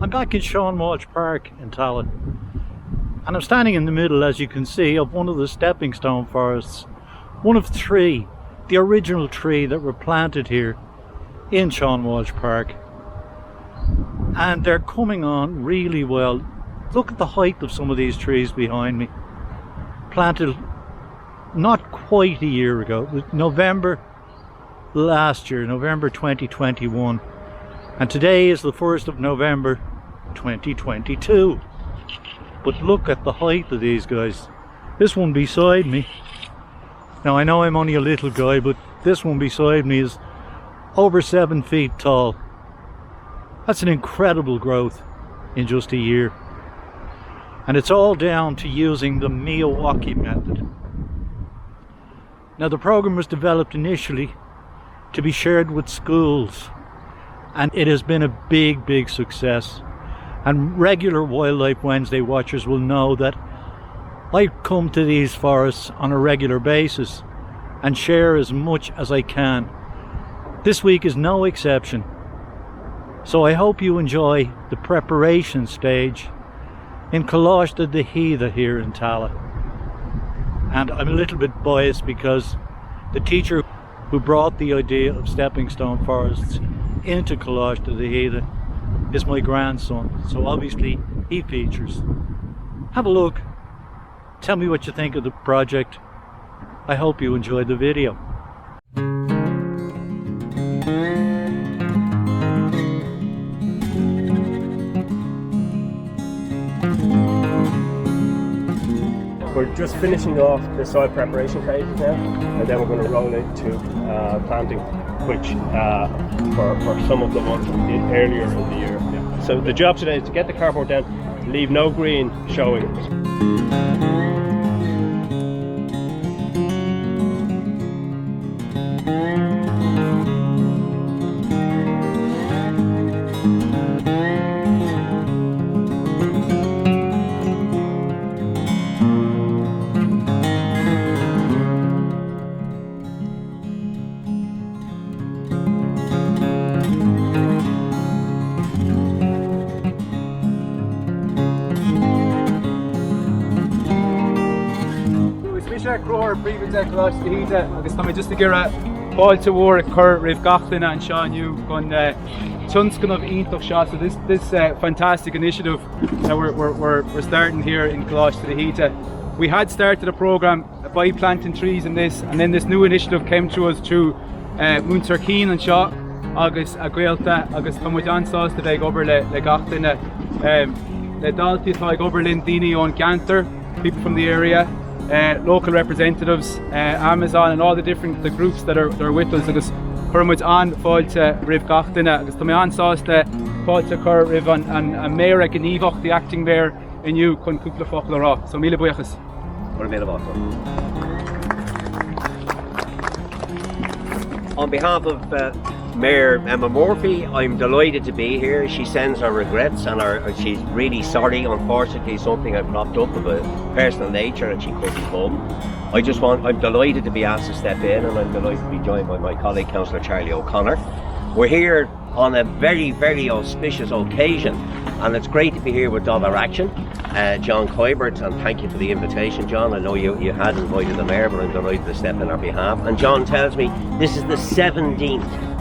I'm back in Sean Walsh Park in Tallaght, and I'm standing in the middle, as you can see, of one of the stepping stone forests, one of three, the original tree that were planted here in Sean Walsh Park, and they're coming on really well. Look at the height of some of these trees behind me, planted not quite a year ago. It was November last year, November 2021. And today is the 1st of November 2022. But look at the height of these guys. This one beside me, now I know I'm only a little guy, but this one beside me is over 7 feet tall. That's an incredible growth in just a year. And it's all down to using the Miyawaki method. Now the program was developed initially to be shared with schools, and it has been a big success. And regular Wildlife Wednesday watchers will know that I come to these forests on a regular basis and share as much as I can. This week is no exception. So I hope you enjoy the preparation stage in Coláiste de Heatha here in Tallaght. And I'm a little bit biased because the teacher who brought the idea of stepping stone forests into Coláiste de Heatha is my grandson, so obviously he features. Have a look, tell me what you think of the project. I hope you enjoyed the video. We're just finishing off the soil preparation phase now, and then we're going to roll into planting, which for some of the ones we did earlier in the year. Yeah. So the job today is to get the cardboard down, leave no green showing. Crower previous Coláiste de Heatha agus tá just to get a fáilte mhór a chur roimh gachtainna an seánniu gon tionscan of iontach seo. So this fantastic initiative that we're starting here in Coláiste de Heatha. We had started a programme by planting trees in this, and then this new initiative came to us through Múinteoir Cian an seo agus a Gaelta agus tá muid ansásta ag obair le gachtainna le daltaí atá ag obair linn daoine ón Gantar, people from the area, local representatives, Amazon, and all the different groups that are with us. Agus chuirmuid an fáilte roimh gachtainna agus tá mé ansásta fáilte chur roimh an mayor ag gníomhach, the acting mayor inniu chun cúpla focail rá. So míle buíochas. On behalf of Mayor Emma Murphy, I'm delighted to be here. She sends her regrets and she's really sorry. Unfortunately, something had cropped up of a personal nature and she couldn't come. I'm delighted to be asked to step in, and I'm delighted to be joined by my colleague, Councillor Charlie O'Connor. We're here on a very auspicious occasion, and it's great to be here with Dother Action, John Coibert, and thank you for the invitation, John. I know you had invited the Mayor, but I'm delighted to step in our behalf. And John tells me this is the 17th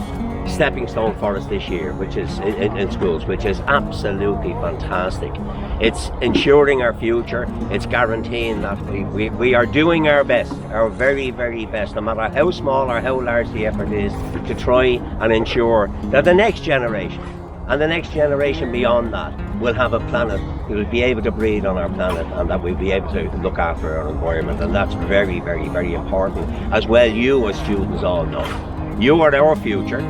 stepping stone forest this year, which is in schools, which is absolutely fantastic. It's ensuring our future. It's guaranteeing that we are doing our best, our very best, no matter how small or how large the effort is, to try and ensure that the next generation and the next generation beyond that will have a planet, will be able to breathe on our planet, and that we'll be able to look after our environment. And that's very important. As well, you as students all know, you are our future.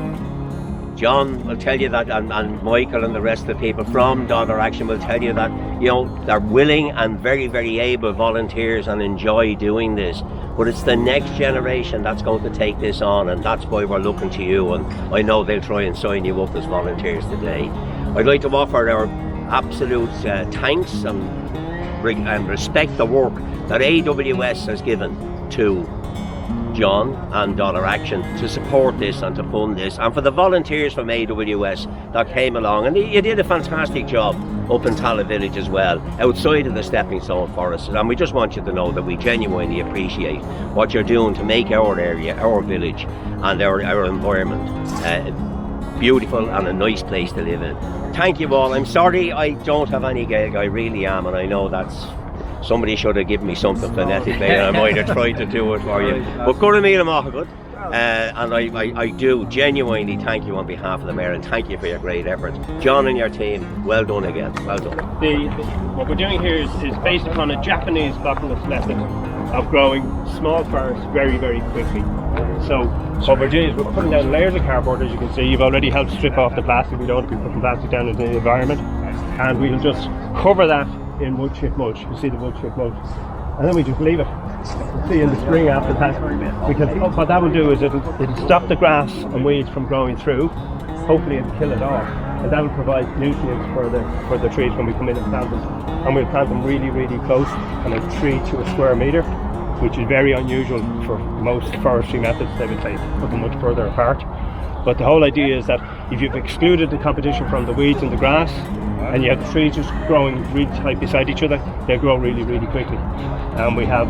John will tell you that, and Michael and the rest of the people from Dother Action will tell you that, you know, they're willing and very able volunteers and enjoy doing this. But it's the next generation that's going to take this on, and that's why we're looking to you, and I know they'll try and sign you up as volunteers today. I'd like to offer our absolute thanks and respect the work that AWS has given to John and Dollar Action to support this and to fund this, and for the volunteers from AWS that came along, and you did a fantastic job up in Tala Village as well, outside of the Stepping Stone Forest. And we just want you to know that we genuinely appreciate what you're doing to make our area, our village and our environment beautiful and a nice place to live in. Thank you all. I'm sorry I don't have any gig, I really am, and I know that's somebody should have given me something phonetically and I might have tried to do it for you. But good meal and good. And I do genuinely thank you on behalf of the Mayor, and thank you for your great effort. John and your team, well done again, well done. What we're doing here is based upon a Japanese botanist method of growing small forests very, very quickly. So what we're doing is we're putting down layers of cardboard. As you can see, you've already helped strip off the plastic. We don't want to be putting plastic down into the environment. And we'll just cover that in wood chip mulch. You see the wood chip mulch. And then we just leave it. See in the spring after that, because what that will do is it'll stop the grass and weeds from growing through. Hopefully it'll kill it off, and that will provide nutrients for the trees when we come in and plant them. And we'll plant them really, really close, kind of 3 to a square metre, which is very unusual for most forestry methods. They would say put them much further apart. But the whole idea is that if you've excluded the competition from the weeds and the grass, and you have the trees just growing really tight beside each other, they grow really, really quickly. And we have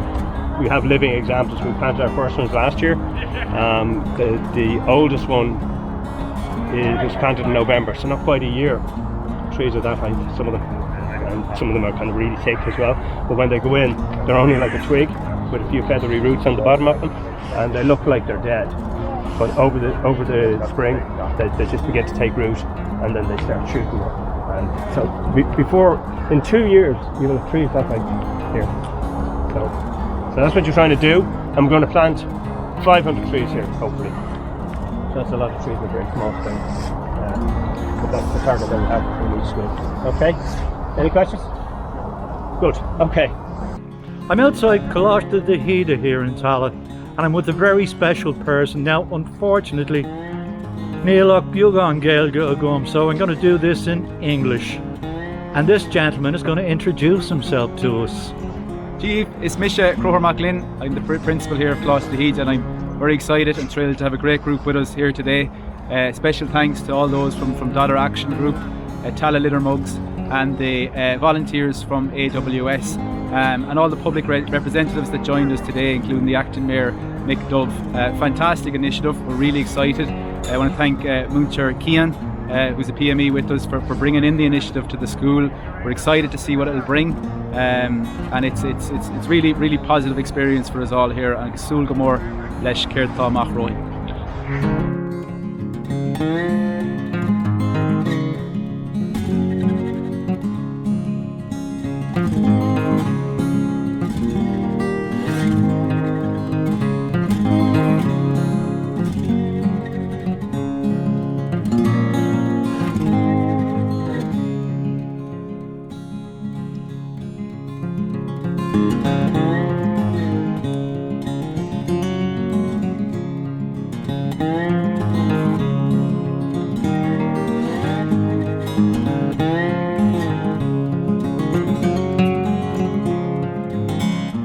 living examples. We planted our first ones last year. The oldest one was planted in November, so not quite a year. Trees are that height, some of them, and some of them are kind of really thick as well. But when they go in, they're only like a twig with a few feathery roots on the bottom of them, and they look like they're dead. But over the spring, they just begin to take root, and then they start shooting up. And so in 2 years, you will have trees that height here. So that's what you're trying to do. I'm going to plant 500 trees here, hopefully. So that's a lot of trees with very small stems. But that's the target that we have for each school. Okay? Any questions? Good. Okay. I'm outside Coláiste de Híde here in Tala, and I'm with a very special person. Now, unfortunately, Nílach Bugan Gaelga Agum, so I'm going to do this in English. And this gentleman is going to introduce himself to us. Chief, it's Misha Croher Macklin. I'm the principal here of Coláiste de Híde, and I'm very excited and thrilled to have a great group with us here today. Special thanks to all those from Dollar Action Group, Tala Litter Mugs, and the volunteers from AWS, and all the public representatives that joined us today, including the Acting Mayor Mick Dove. Fantastic initiative, we're really excited. I want to thank Muncher Kian, who's a PME with us, for bringing in the initiative to the school. We're excited to see what it'll bring, and it's really, really positive experience for us all here. And Sul Gomor Lesh Kirtha Machroi.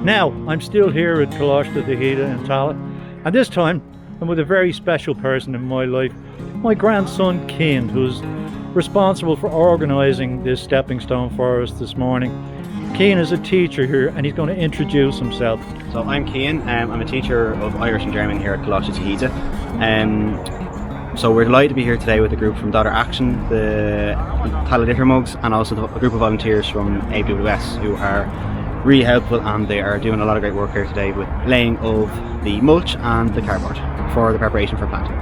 Now, I'm still here at Coláiste de Híde in Tala, and this time I'm with a very special person in my life, my grandson Cian, who's responsible for organising this stepping stone for us this morning. Cian is a teacher here, and he's going to introduce himself. So I'm Cian, I'm a teacher of Irish and German here at Coláiste de Híde. So we're delighted to be here today with a group from Dollar Action, the Tala Litter Mugs, and also a group of volunteers from AWS who are really helpful, and they are doing a lot of great work here today with laying of the mulch and the cardboard for the preparation for planting.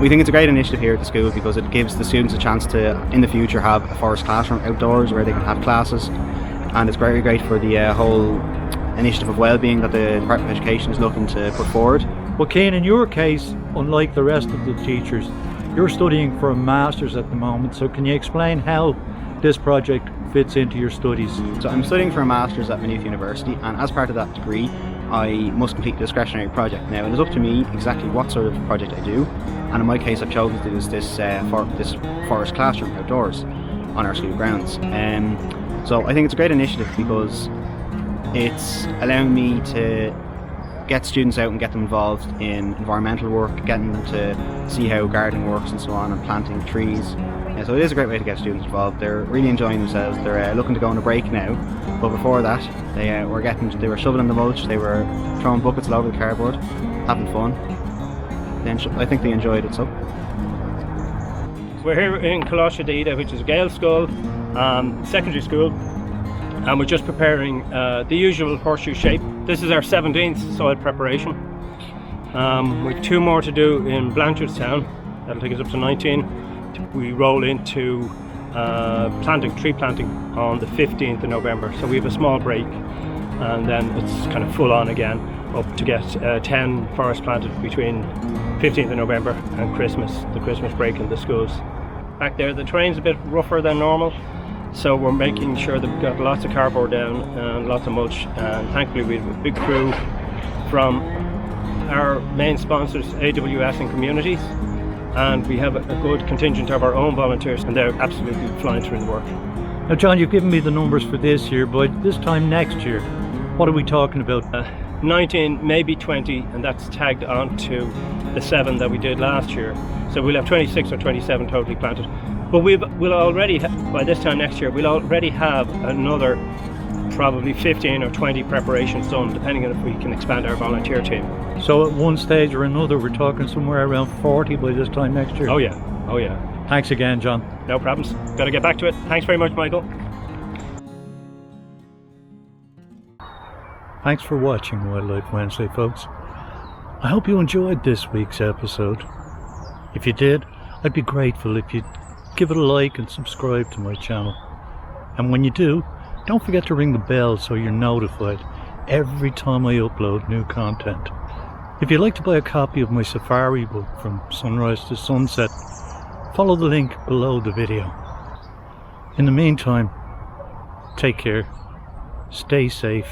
We think it's a great initiative here at the school because it gives the students a chance to, in the future, have a forest classroom outdoors where they can have classes, and it's very great for the whole initiative of well-being that the Department of Education is looking to put forward. Well, Cian, in your case, unlike the rest of the teachers, you're studying for a master's at the moment, so can you explain how this project fits into your studies? So I'm studying for a master's at Maynooth University, and as part of that degree I must complete a discretionary project. Now it is up to me exactly what sort of project I do, and in my case I've chosen to do this forest classroom outdoors on our school grounds. So I think it's a great initiative because it's allowing me to get students out and get them involved in environmental work, getting them to see how gardening works and so on, and planting trees. Yeah, so it is a great way to get students involved. They're really enjoying themselves. They're looking to go on a break now, but before that they were shoveling the mulch, they were throwing buckets all over the cardboard, having fun. I think they enjoyed it. So we're here in Coláiste d'Ida, which is a Gael school, secondary school, and we're just preparing the usual horseshoe shape. This is our 17th soil preparation. With 2 more to do in Blanchardstown. That'll take us up to 19. We roll into tree planting on the 15th of November. So we have a small break, and then it's kind of full on again, up to get 10 forests planted between 15th of November and Christmas, the Christmas break in the schools. Back there, the terrain's a bit rougher than normal, so we're making sure that we've got lots of cardboard down and lots of mulch, and thankfully we have a big crew from our main sponsors, AWS and Communities, and we have a good contingent of our own volunteers, and they're absolutely flying through the work. Now John, you've given me the numbers for this year, but this time next year, what are we talking about? 19, maybe 20, and that's tagged on to the 7 that we did last year. So we'll have 26 or 27 totally planted. But we'll already, by this time next year, we'll already have another probably 15 or 20 preparations done, depending on if we can expand our volunteer team. So at one stage or another, we're talking somewhere around 40 by this time next year? Oh yeah, oh yeah. Thanks again, John. No problems. Got to get back to it. Thanks very much, Michael. Thanks for watching Wildlife Wednesday, folks. I hope you enjoyed this week's episode. If you did, I'd be grateful if you'd give it a like and subscribe to my channel. And when you do, don't forget to ring the bell so you're notified every time I upload new content. If you'd like to buy a copy of my safari book From Sunrise to Sunset, follow the link below the video. In the meantime, take care, stay safe.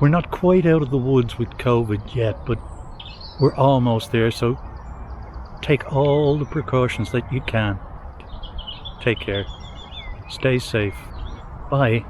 We're not quite out of the woods with COVID yet, but we're almost there, so take all the precautions that you can. Take care. Stay safe. Bye.